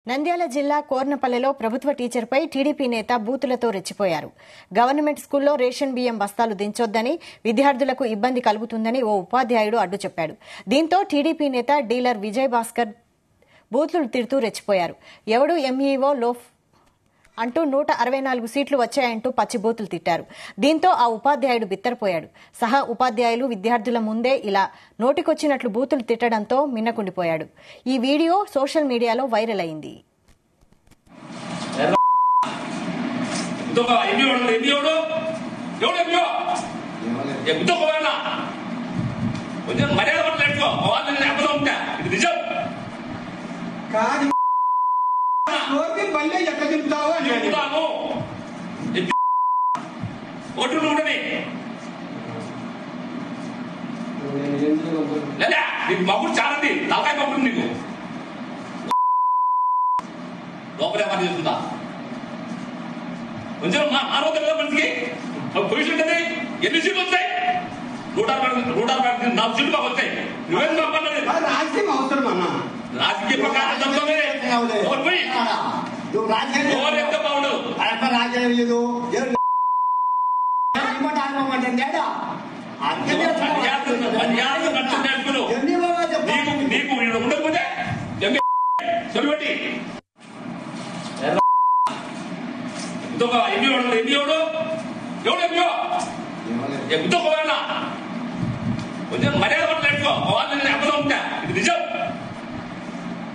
నంద్యాల జిల్లా కోర్నపల్లెలో ప్రభుత్వ టీచర్పై టీడీపీ నేత బూతులతో రెచ్చిపోయారు. గవర్నమెంట్ స్కూల్లో రేషన్ బియ్యం బస్తాలు దించొద్దని, విద్యార్థులకు ఇబ్బంది కలుగుతుందని ఓ ఉపాధ్యాయుడు అడ్డు చెప్పాడు. దీంతో టీడీపీ నేత డీలర్ విజయ్ భాస్కర్ బూతులు తిడుతూ రెచ్చిపోయారు. ఎవడు ఎంఈఓ లోఫ్ అంటూ 164 సీట్లు వచ్చాయంటూ పచ్చిబూతులు తిట్టారు. దీంతో ఆ ఉపాధ్యాయుడు బిత్తరపోయాడు. సహా ఉపాధ్యాయులు విద్యార్థుల ముందే ఇలా నోటికొచ్చినట్లు బూతులు తిట్టడంతో మిన్నకుండిపోయాడు. ఈ వీడియో సోషల్ మీడియాలో వైరల్ అయింది. మగుడు చాలండి తలకాయ మగుడు నీకు లోపలే పని చేస్తుందా కొంచెం ఆరోగ్యం కదా మనిషికి పొజిషన్ ఉంటుంది. ఎన్ని సీట్లు వస్తాయి? 164 సీట్లు మాకు వస్తాయి. నువ్వేం మాట్లాడలేదు. రాజకీయం అవసరం అన్న. రాజకీయ ప్రకారం ఎంత బాగుండు రాజ్యం లేదు. నీకు ఉండకపోతే చెవిబట్టి కొంచెం మర్యాద పట్ల నేర్చుకో. వాళ్ళని అబద్ధం ఉంటా. ఇది నిజం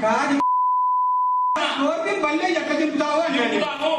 కాదు. బల్లే ఎక్కడ చెప్తావు అని చెప్తాను.